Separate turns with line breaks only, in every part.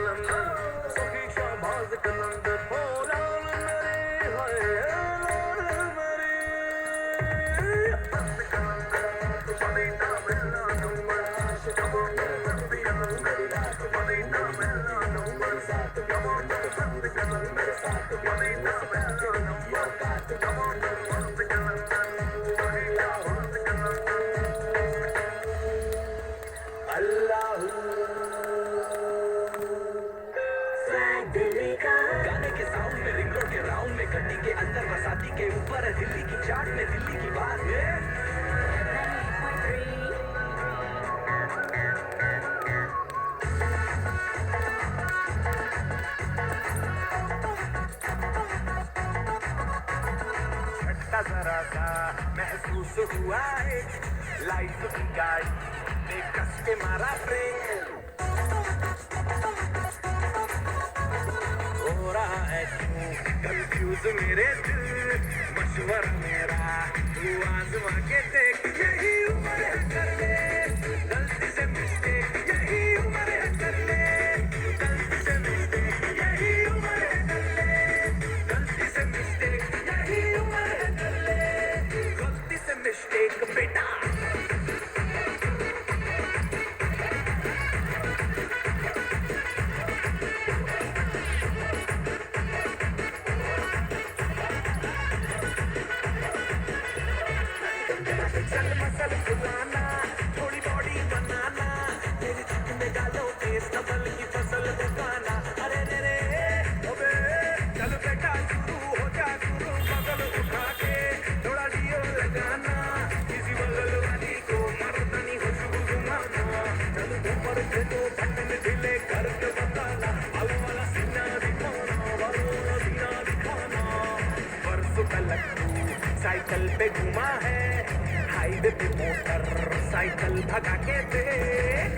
कलंदर सखी शाहबाज कलंदर हो लाल मेरे हाय लाल मेरे बंद कलंदर बदीना मिलना नंबर कमांडर बंदिया मेरी रात बदीना मिलना नंबर साथ कमांडर बंद कलंदर मेरे साथ बदीना मिलना नंबर साथ कमांडर बंद कलंदर बदीना बंद कलंदर अल्लाह गाने के साउंड में रिंग रोड के राउंड में गड्डी के अंदर बसाती के ऊपर है दिल्ली की चाट में दिल्ली की बात है झटका जरा सा महसूस हुआ है लाइफ की गाड़ी ने कस के मारा ब्रेक हो रहा है क्यों कंफ्यूज मेरे दिल मशवरा मेरा तू आजमा के देख यही उम्र है कर ले गलती से मिस्टेक यही उम्र है कर ले गलती से मिस्टेक यही उम्र है कर ले गलती से मिस्टेक यही उम्र है कर ले गलती से मिस्टेक बेटा चल मसल फुलाना थोड़ी बॉडी बनाना तेरे चिकने गालों पे सबल की फसल उगाना अरे रे रे ओबे चल बेटा शुरू हो जा शुरू बगल उठा के थोड़ा डियो लगाना किसी बगल वाली को मर्दानी खुशबू घुमाना चल ऊपर से तो बटन ढीले करके बताना आलू वाला सीना दिखाना वाला सीना दिखाना परसों का लट्टू साइकिल पे घुमा है हाईवे पे मोटर साइकिल भगा के देख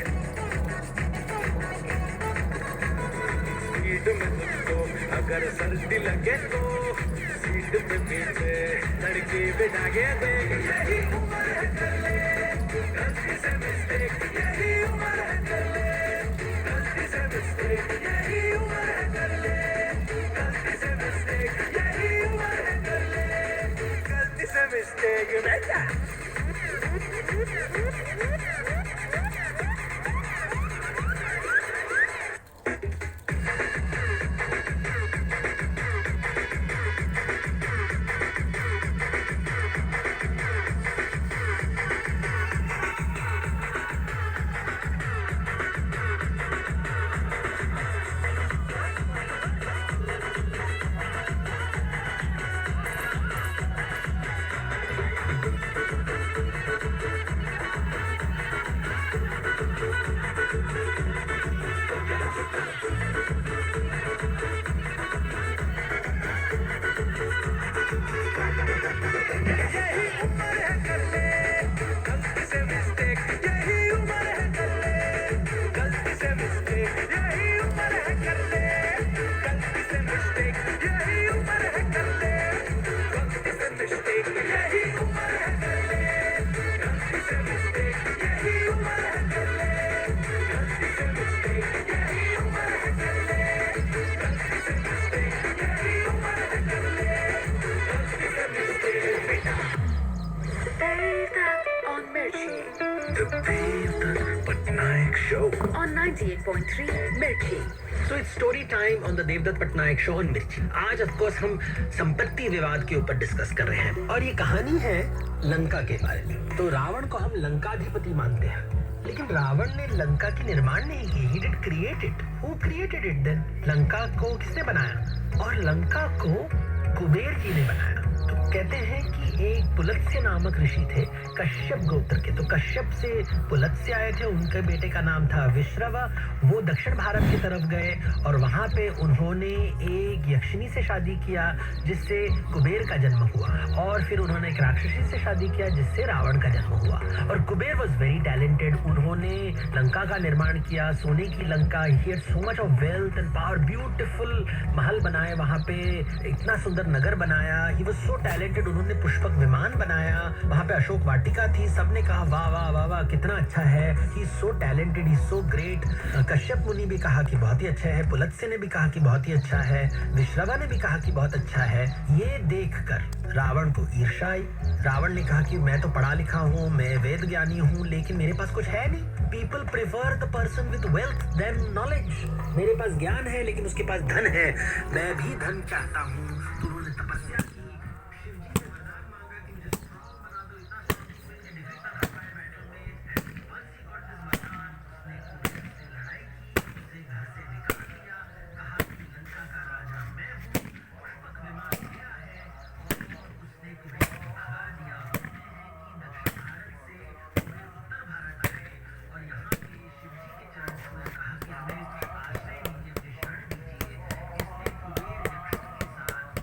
स्पीड में तुझको अगर सर्दी लगे तो सीट पे पीछे लड़की बिठा के देख यही उम्र है कर ले गलती से मिस्टेक यही उम्र है कर ले गलती से मिस्टेक यही उम्र है कर ले गलती से मिस्टेक यही उम्र है कर ले गलती से मिस्टेक बेटा
on 98.3 Mirchi.
So it's story time on the Devdutt Patnaik show on Mirchi. आज of course हम संपत्ति विवाद के ऊपर डिस्कस कर रहे हैं और ये कहानी है लंका के बारे में। तो रावण को हम लंकाधिपति मानते हैं, लेकिन रावण ने लंका की निर्माण नहीं की। He did create it. Who created it then? Lanka को किसने बनाया? और लंका को कुबेर जी ने बनाया। तो कहते हैं कि एक पुलत्स्य नामक ऋषि थे कश्यप गोत्र के। तो कश्यप से पुलत्स्य आए थे, उनके बेटे का नाम था विश्रवा। वो दक्षिण भारत की तरफ गए और वहां पे उन्होंने एक यक्षिणी से शादी किया जिससे कुबेर का जन्म हुआ, और फिर उन्होंने एक राक्षसी से शादी किया जिससे रावण का जन्म हुआ। और कुबेर वॉज वेरी टैलेंटेड। उन्होंने लंका का निर्माण किया, सोने की Lanka. He had so much of wealth and power, beautiful महल बनाए वहां पे, इतना सुंदर नगर बनाया। He was so talented. उन्होंने पुष्पक पुष्पक विमान बनाया, वहां पे अशोक वाटिका थी, सबने कहा वाह वाह वाह वाह कितना अच्छा है, he is so talented, he is so great. Kashyap मुनि भी कहा कि बहुत ही अच्छा है, पुलत्स्य ने भी कहा कि बहुत ही अच्छा है, विश्रवा ने भी कहा कि बहुत अच्छा है। ये देखकर रावण को ईर्ष्या आई। रावण ने कहा कि मैं तो पढ़ा लिखा हूँ, मैं वेद ज्ञानी हूँ, लेकिन मेरे पास कुछ है नहीं। People prefer the person with wealth then knowledge. मेरे पास ज्ञान है लेकिन उसके पास धन है, मैं भी धन चाहता हूँ। तो उन्होंने तपस्या की, शिव जी से वरदान मांगा कि मुझे स्ट्रॉन्ग बना दो, इतना स्ट्रॉन्ग कि मैं डिफीट कर पाए बैटल में। And once he got this वरदान, उसने कुबेर से लड़ाई की, उसे घर से निकाल दिया, कहा कि लंका का राजा मैं हूँ, पुष्पक विमान मेरा है। और उसने कुबेर को भगा दिया। बोलते हैं कि दक्षिण भारत से कुबेर उत्तर भारत आए और यहाँ पे शिव जी के चरण छुए, कहा कि हमें आश्रय दीजिए, मुझे शरण दीजिए। इसलिए कुबेर यक्षों के साथ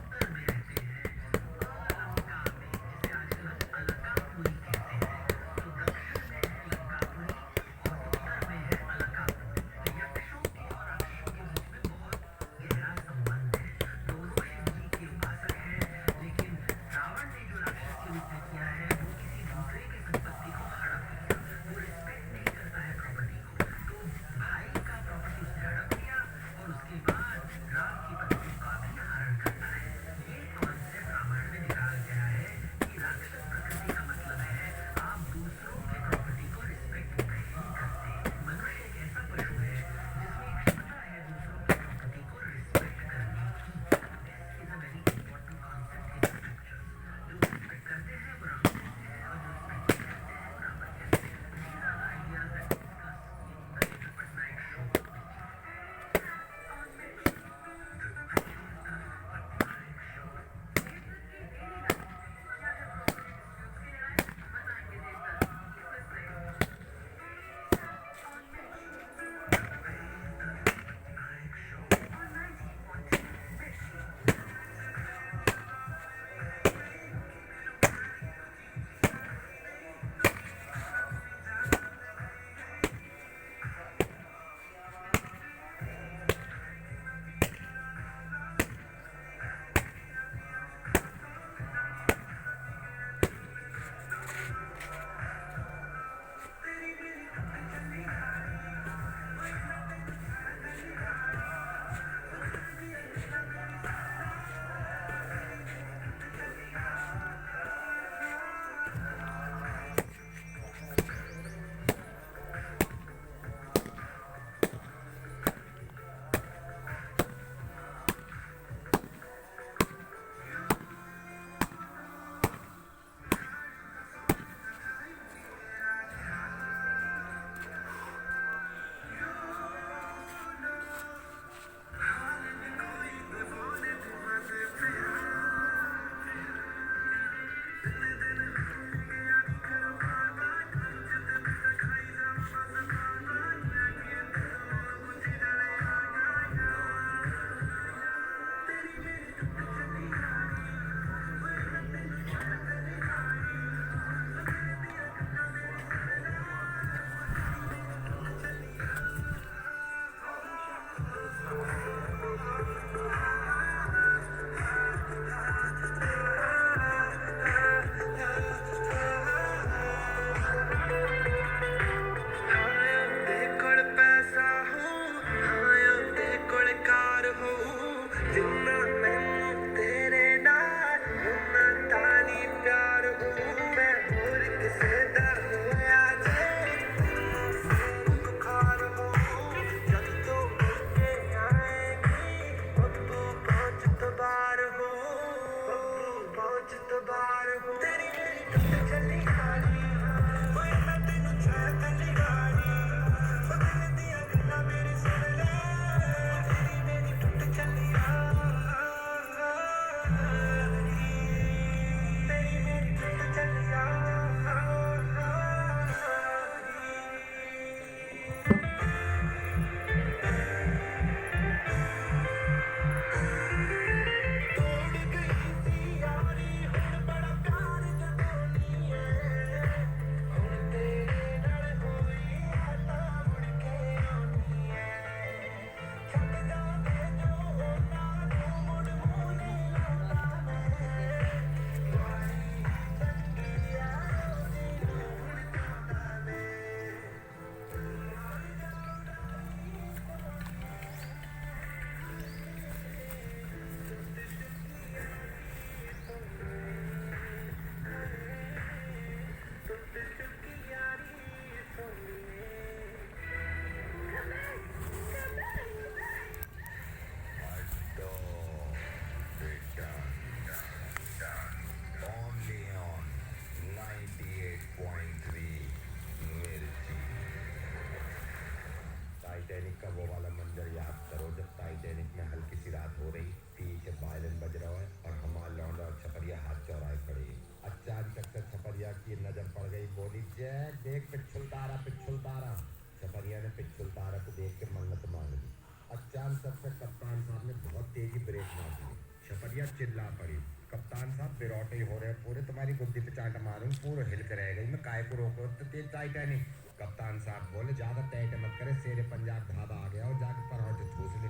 टाइटैनिक का वो वाला मंजर याद करो जब टाइटैनिक में हल्की सी रात हो रही, पीछे वायलिन बज रहा है और हमारा लौंडा और छपरिया हाथ चौराहे खड़े। अचानक से छपरिया की नजर पड़ गई, बोली जय देख पिछुल तारा पिछुल तारा। छपरिया ने पिछुल तारा को देख के मन्नत मांग ली। अचानक से कप्तान साहब ने बहुत तेजी ब्रेक मार दी। छपरिया चिल्ला पड़ी, कप्तान साहब बिरौटे हो रहे पूरे, तुम्हारी गुद्दी पे चाट मारूं, पूरे हिल कर रह गई, मैं काय को रोको तो तेज टाइटैनिक। कप्तान साहब बोले ज्यादा तैट मत करे, शेरे पंजाब ढाबा आ गया और जाके पराठे ठूस ले।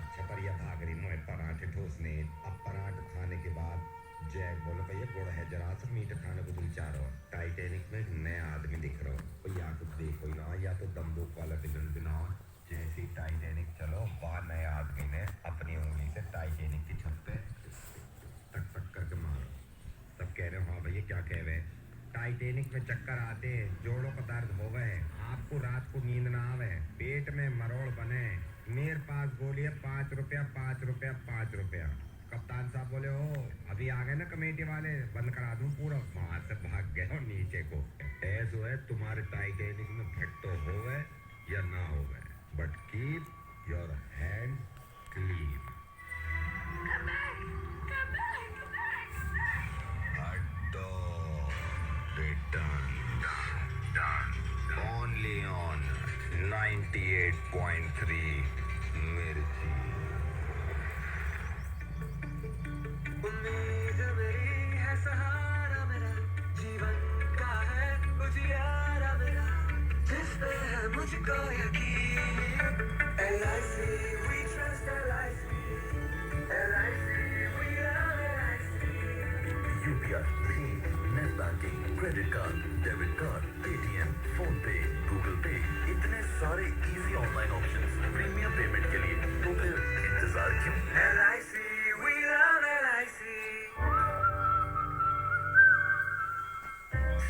अच्छा परिया भाग रही मोए पराठे ठूसने। अब पराठे खाने के बाद जैक बोले भैया गुड़ है जरा सा मीट खाने को दिल चाह रहा। टाइटैनिक में एक नया आदमी दिख रहा हो, या तो देखो ना या तो दमदूक वाला विलन बनाओ। जैसे ही टाइटैनिक चलो वहाँ नए आदमी ने अपनी उंगली से टाइटैनिक की छत पे टक टक करके मारो। सब कह रहे हो हाँ भैया क्या कह रहे हैं। टाइटैनिक में चक्कर आते हैं, जोड़ों का दर्द होवे, आपको रात को नींद ना आवे, पेट में मरोड़ बने, मेरे पास बोलिए 5 रुपया 5 रुपया 5 रुपया। कप्तान साहब बोले ओ अभी आ गए ना कमेटी वाले, बंद करा दूं पूरा। वहां से भाग गए और नीचे को। ऐसा है तुम्हारे टाइटैनिक में फट तो होवे या ना होवे, but keep your hand clean. Only on 98.3 मिर्ची।
उम्मीद मेरी है सहारा मेरा, जीवन का है उजियारा मेरा, जिस पे है मुझको यकीन। LIC we trust LIC, LIC we love LIC।
UPI, Pay, net banking, credit card, debit card, Paytm, phone पे, गूगल पे, इतने सारे easy online options premium payment के लिए, तो फिर इंतजार क्यों?
LIC we love LIC।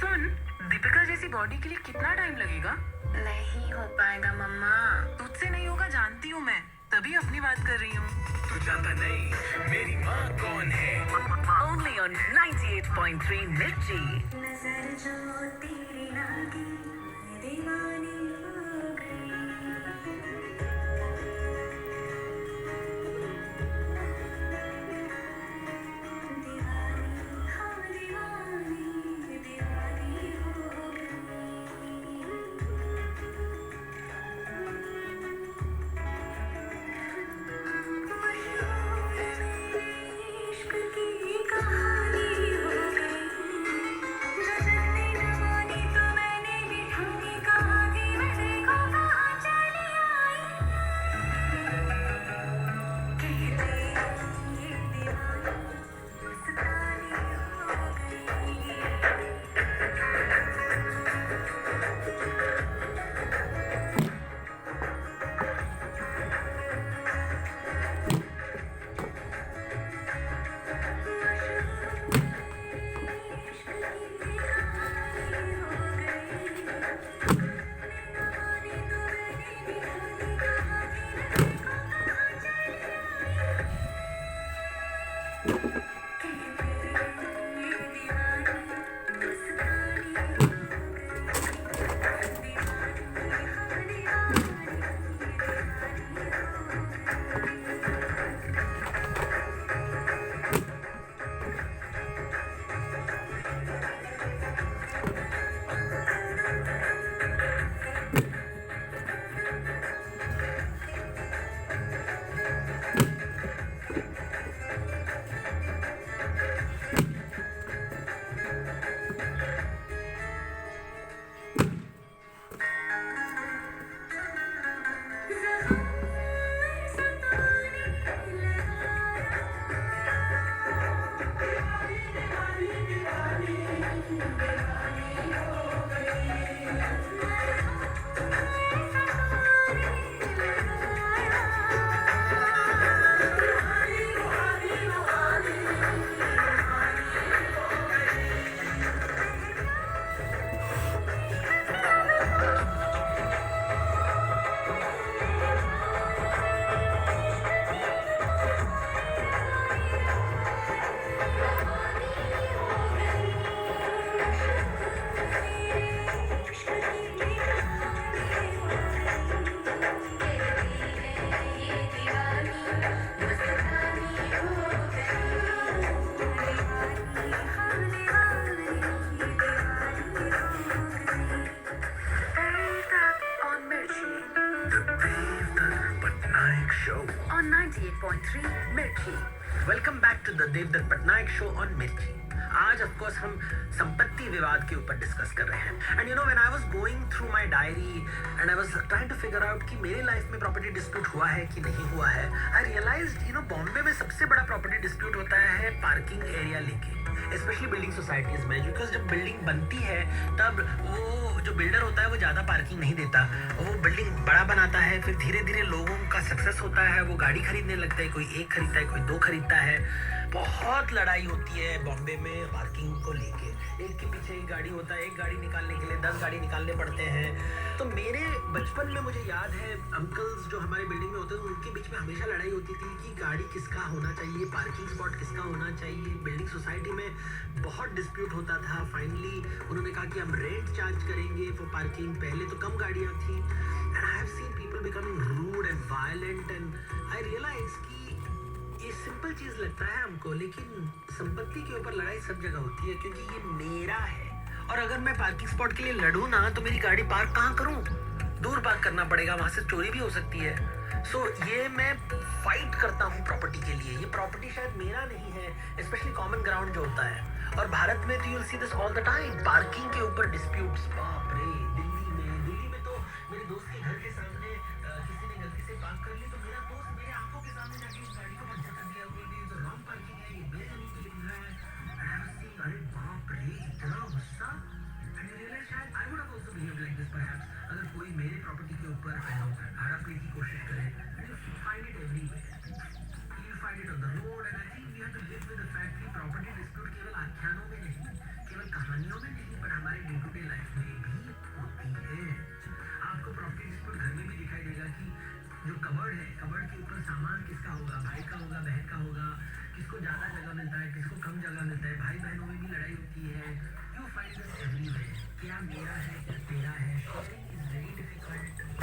सुन, दीपिका जैसी बॉडी के लिए कितना टाइम लगेगा?
नहीं हो पाएगा मम्मा।
तुझसे नहीं होगा जानती हूँ मैं, तभी अपनी बात कर रही हूँ।
तू जानता नहीं मेरी माँ कौन है।
Only on 98.3 मिर्ची।
नजर जो तेरी लागी दीवानी हो गई। दीवानी हाँ दीवानी दीवानी हो गई। इश्क की कहानी हो गई। जो जल्दी न मानी तो मैंने भी ठानी, कहा कि मैं देखो कहाँ चली आई। कहते ये दीवानी मस्तानी हो गई।
Pattanaik show
on 98.3 Mirchi.
Welcome back to the Devdutt Pattanaik show on Mirchi. आज ऑफ कोर्स हम संपत्ति विवाद के ऊपर डिस्कस कर रहे हैं। And you know when I was going through my diary and I was trying to figure out कि मेरे लाइफ में प्रॉपर्टी डिस्प्यूट हुआ है कि नहीं हुआ है, आई रियलाइज्ड यू नो बॉम्बे में सबसे बड़ा प्रॉपर्टी डिस्प्यूट होता है पार्किंग एरिया लेके, स्पेशली बिल्डिंग सोसाइटीज में। बिकॉज जब बिल्डिंग बनती है तब वो जो बिल्डर होता है वो ज़्यादा पार्किंग नहीं देता, वो बिल्डिंग बड़ा बनाता है, फिर धीरे धीरे लोगों का सक्सेस होता है, वो गाड़ी खरीदने लगता है, कोई एक खरीदता है, कोई दो खरीदता है। बहुत लड़ाई होती है बॉम्बे में पार्किंग को लेके, एक के पीछे एक गाड़ी होता है, एक गाड़ी निकालने के लिए 10 गाड़ी निकालने पड़ते हैं। तो मेरे बचपन में मुझे याद है अंकल्स जो हमारे बिल्डिंग में होते थे उनके बीच में हमेशा लड़ाई होती थी कि गाड़ी किसका होना चाहिए, पार्किंग स्पॉट किसका होना चाहिए। बिल्डिंग सोसाइटी में बहुत डिस्प्यूट होता था। फाइनली उन्होंने कहा कि हम रेंट चार्ज करेंगे फॉर पार्किंग। पहले तो कम गाड़ियाँ थी and I have seen people becoming rude and violent and I realise कि ये सिंपल चीज लगता है हमको, लेकिन संपत्ति के ऊपर लड़ाई सब जगह होती है क्योंकि ये मेरा है। और अगर मैं पार्किंग स्पॉट के लिए लड़ूं ना तो मेरी गाड़ी पार्क कहाँ करूं? दूर पार्क करना पड़ेगा, वहां से चोरी भी हो सकती है। सो ये मैं फाइट करता हूँ प्रॉपर्टी के लिए। ये प्रॉपर्टी शायद मेरा नहीं है, स्पेशली कॉमन ग्राउंड जो होता है। और भारत में तो you will see this all the time, parking के ऊपर डिस्प्यूट्स। बाप रे, दिल्ली में तो मेरे दोस्त के घर के सामने किसी ने गलती से पार्क कर ली तो मेरा दोस्त मेरे आंखों के सामने जाके उस गाड़ी को पंचर कर दिया। बोल दिया तो रॉन्ग पार्किंग है, ये मेरे जमीन पे लिखा है। And I was saying, अरे बाप रे, इतना गुस्सा। And I realized शायद I would have also behaved like this perhaps, अगर कोई मेरे प्रॉपर्टी के ऊपर हड़पने की कोशिश करे। And you find it everywhere. You find it on the road and I think we have to live with the fact कि प्रॉपर्टी डिस्प्यूट केवल आख्यानों में नहीं, केवल कहानियों में नहीं, पर हमारे डे टू डे लाइफ में भी होती है। आपको प्रॉपर्टी डिस्प्यूट घर में भी दिखाई देगा कि जो कबर्ड है, कबर्ड के ऊपर सामान किसका होगा, भाई का होगा, बहन का होगा, किसको ज़्यादा जगह मिलता है, किसको कम जगह मिलता है। भाई बहनों में भी लड़ाई होती है। यू फाइंड दिस एवरीवेयर, क्या मेरा है क्या तेरा है। Sharing is very difficult.